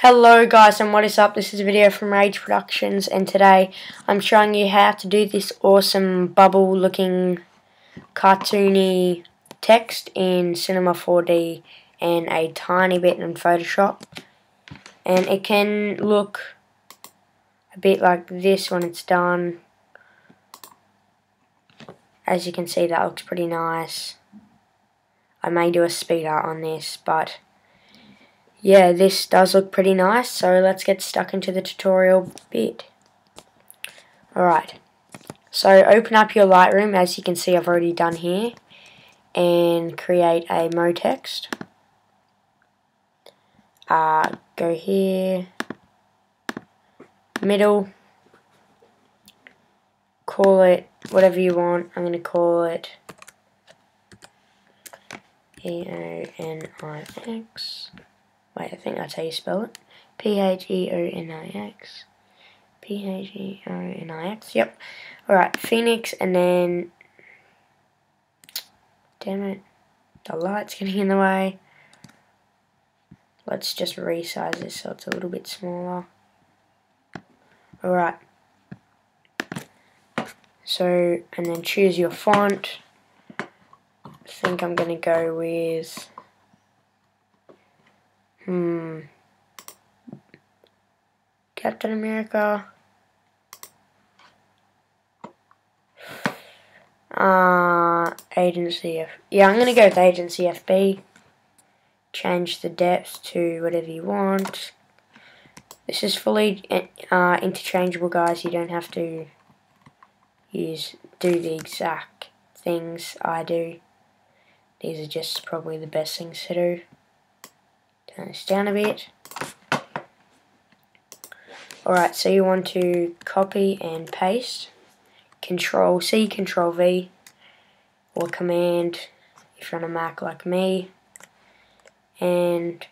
Hello guys, and what is up? This is a video from Rage Productions, and today I'm showing you how to do this awesome bubble looking cartoony text in Cinema 4D and a tiny bit in Photoshop. And it can look a bit like this when it's done. As you can see, that looks pretty nice. I may do a speed art on this, but yeah, this does look pretty nice, so let's get stuck into the tutorial bit. Alright, so open up your Lightroom, as you can see I've already done here, and create a MoText. Go here, middle, call it whatever you want. I'm going to call it Pheonix. Wait, I think that's how you spell it. Pheonix. Pheonix. Yep. Alright, Phoenix, and then. Damn it. The light's getting in the way. Let's just resize this so it's a little bit smaller. Alright. So, and then choose your font. I think I'm going to go with. Captain America. Agency F. Yeah, I'm going to go with Agency FB. Change the depth to whatever you want. This is fully interchangeable, guys. You don't have to do the exact things I do. These are just probably the best things to do. Turn this down a bit. Alright, so you want to copy and paste. Control C, Control V, or Command if you're on a Mac like me. And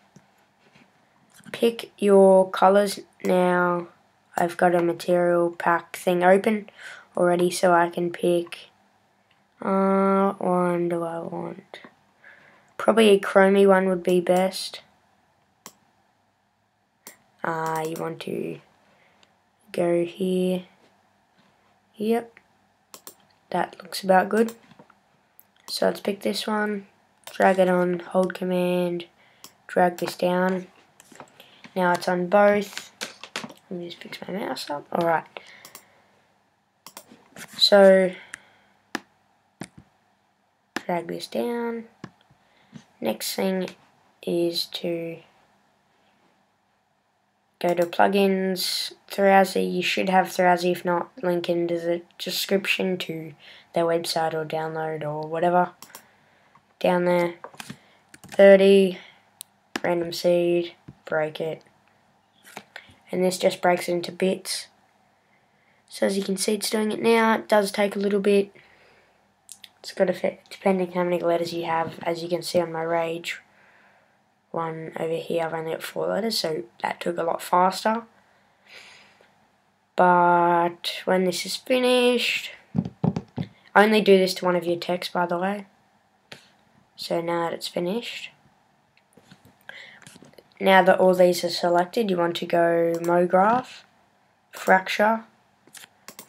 pick your colors. Now I've got a material pack thing open already, so I can pick one do I want? Probably a chromy one would be best. You want to go here. Yep, that looks about good. So let's pick this one, drag it on, hold Command, drag this down. Now it's on both. Let me just fix my mouse up. Alright. So drag this down. Next thing is to go to plugins, Thrauzy. You should have Thrauzy. If not, link in the description to their website or download or whatever. Down there. 30, random seed, break it. And this just breaks it into bits. So as you can see, it's doing it now. It does take a little bit. It's got to fit depending how many letters you have. As you can see on my Rage one over here, I've only got 4 letters, so that took a lot faster. But when this is finished, only do this to one of your texts, by the way. So now that it's finished, now that all these are selected, you want to go MoGraph, Fracture,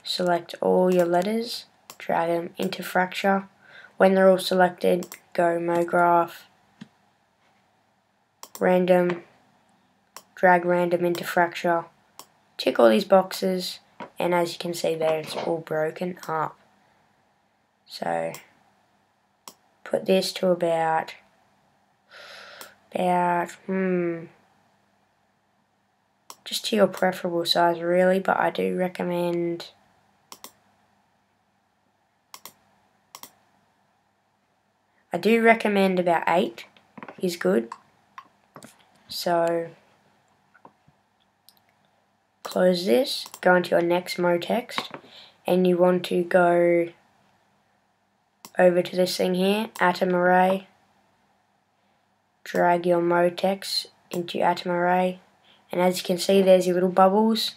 select all your letters, drag them into Fracture. When they're all selected, go MoGraph, Random, drag Random into Fracture, tick all these boxes, and as you can see there, it's all broken up. So put this to about just to your preferable size really, but I do recommend about 8 is good. So close this, go into your next MoText, and you want to go over to this thing here, Atom Array. Drag your MoText into Atom Array, and as you can see, there's your little bubbles.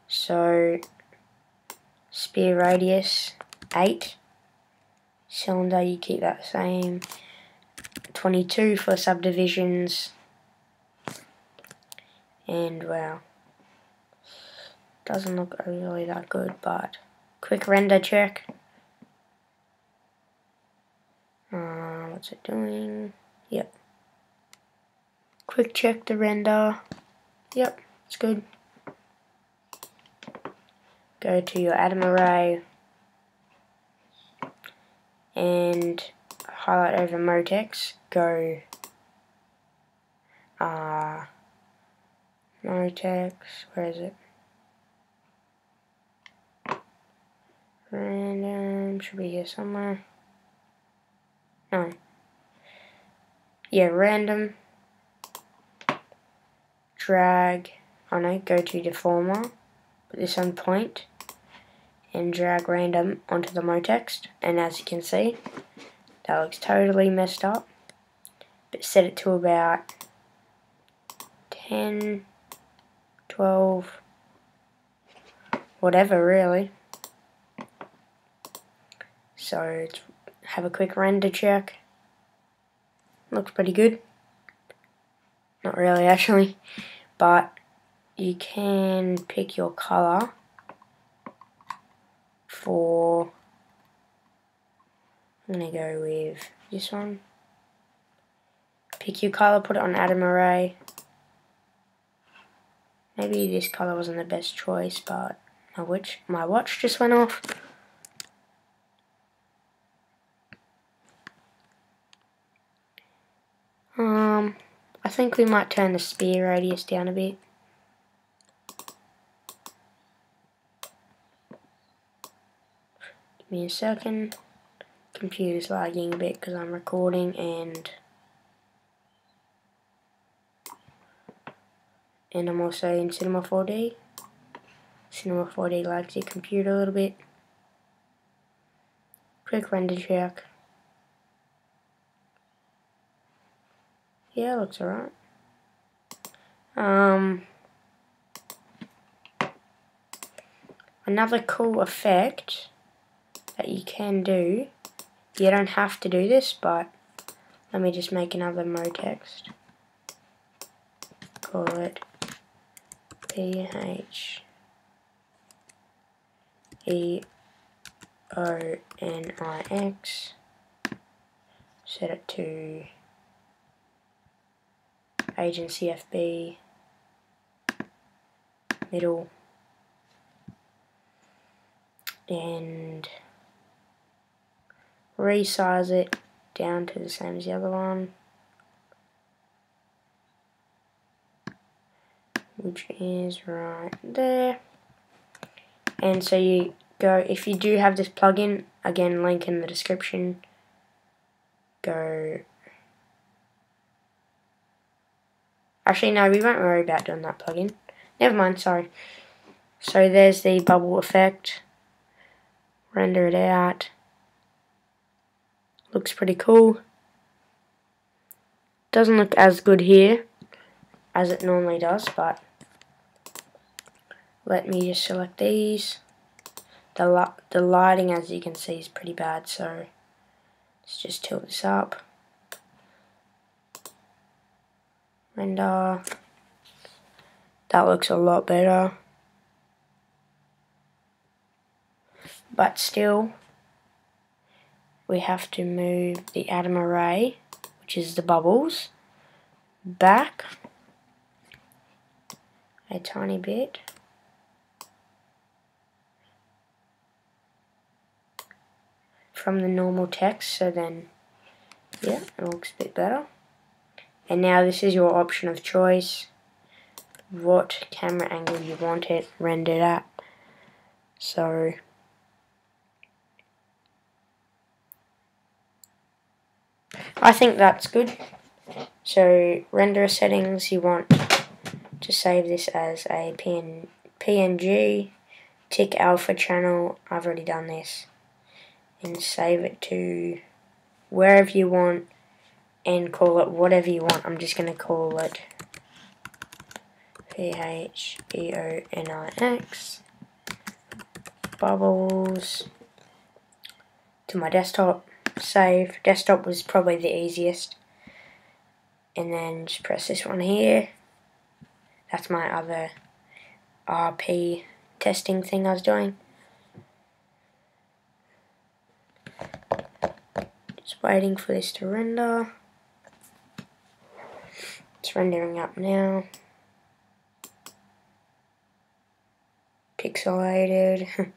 So sphere radius 8, cylinder you keep that same, 22 for subdivisions, And wow, doesn't look really that good, but quick render check. What's it doing? Yep. Quick check the render. Yep, it's good. Go to your Atom Array and highlight over Motex. Go Motex, where is it? Random, should be here somewhere. No. Yeah, random. Drag, oh no, go to Deformer, put this on point, and drag random onto the Motex, and as you can see, that looks totally messed up, but set it to about 10, 12, whatever really. So let's have a quick render check. Looks pretty good. Not really actually, but you can pick your color for, I'm gonna go with this one. Pick your color, put it on Atom Array. Maybe this color wasn't the best choice, but my watch just went off. I think we might turn the sphere radius down a bit. Give me a second. Computer's lagging a bit because I'm recording and I'm also in Cinema 4D. Cinema 4D lags your computer a little bit. Quick render check. Yeah, looks alright. Another cool effect that you can do, you don't have to do this, but let me just make another Motex. Call it PHEONIX. Set it to Agency FB, middle, and resize it down to the same as the other one, which is right there. And so you go, if you do have this plugin, again link in the description, go, actually no, we won't worry about doing that plugin, never mind, sorry. So there's the bubble effect, render it out, looks pretty cool. Doesn't look as good here as it normally does, but let me just select these. The lighting, as you can see, is pretty bad, so let's just tilt this up. Render. That looks a lot better. But still, we have to move the Atom Array, which is the bubbles, back a tiny bit. From the normal text, so then, yeah, it looks a bit better. And now this is your option of choice, what camera angle you want it rendered at. So I think that's good. So render settings, you want to save this as a PNG, tick alpha channel, I've already done this, and save it to wherever you want and call it whatever you want. I'm just going to call it PHEONIX bubbles to my desktop. Save. Desktop was probably the easiest. And then just press this one here. That's my other RP testing thing I was doing. Just waiting for this to render. It's rendering up now. Pixelated.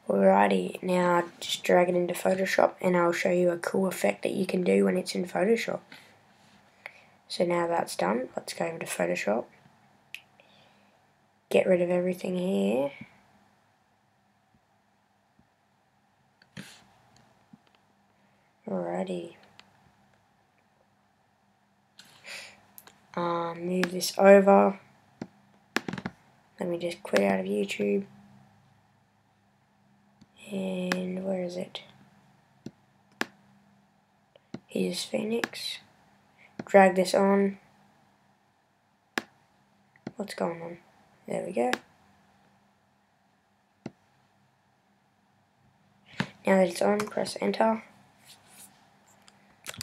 Alrighty, now just drag it into Photoshop and I'll show you a cool effect that you can do when it's in Photoshop. So now that's done, let's go over to Photoshop. Get rid of everything here. Alrighty. Move this over. Let me just quit out of YouTube. And where is it? Here's Phoenix. Drag this on. What's going on? There we go. Now that it's on, press enter.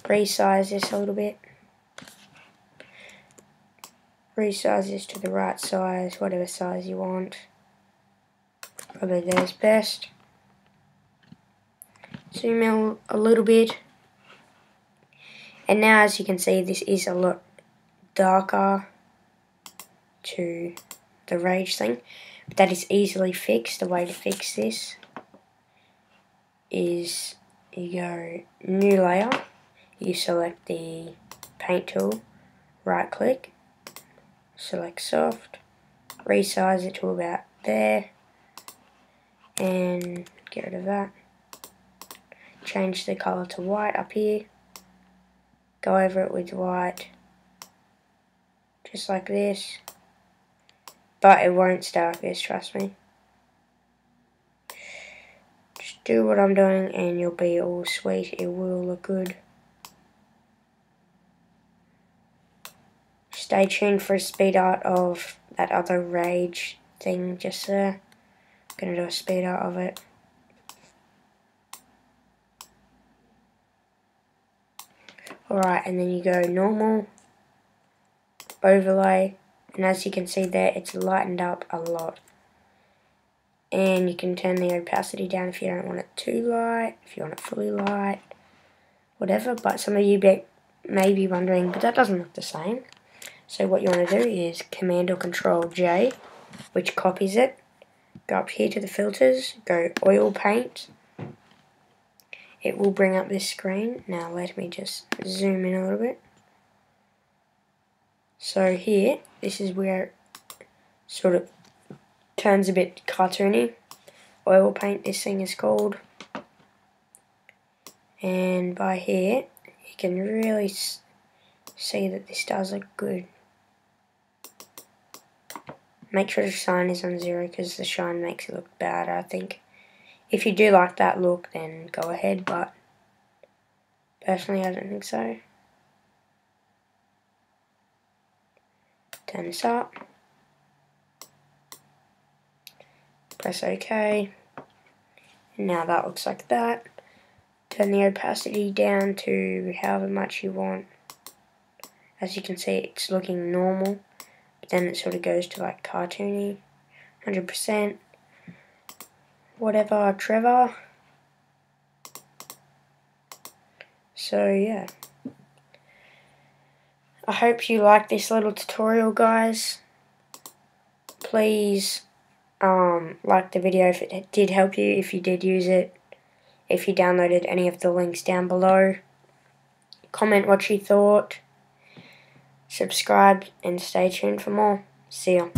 Resize this a little bit. Resize this to the right size, whatever size you want. Probably there's best. Zoom in a little bit. And now as you can see, this is a lot darker to the rage thing. But that is easily fixed. The way to fix this is you go new layer, you select the paint tool, right click, select soft, resize it to about there, and get rid of that. Change the color to white up here, go over it with white, just like this, but it won't stay like this, trust me. Just do what I'm doing and you'll be all sweet, it will look good. Stay tuned for a speed art of that other rage thing just there. I'm going to do a speed art of it. Alright, and then you go normal, overlay, and as you can see there, it's lightened up a lot. And you can turn the opacity down if you don't want it too light, if you want it fully light, whatever. But some of you may be wondering, but that doesn't look the same. So what you want to do is Command or Control J, which copies it. Go up here to the filters, go oil paint. It will bring up this screen. Now let me just zoom in a little bit. So here, this is where it sort of turns a bit cartoony. Oil paint, this thing is called. And by here, you can really see that this does look good. Make sure the shine is on 0 because the shine makes it look bad, I think. If you do like that look, then go ahead, but personally I don't think so. Turn this up. Press OK. And now that looks like that. Turn the opacity down to however much you want. As you can see, it's looking normal. But then it sort of goes to like cartoony. 100%. Whatever, Trevor. So yeah, I hope you like this little tutorial, guys. Please like the video if it did help you, if you did use it, if you downloaded any of the links down below. Comment what you thought, subscribe, and stay tuned for more. See ya.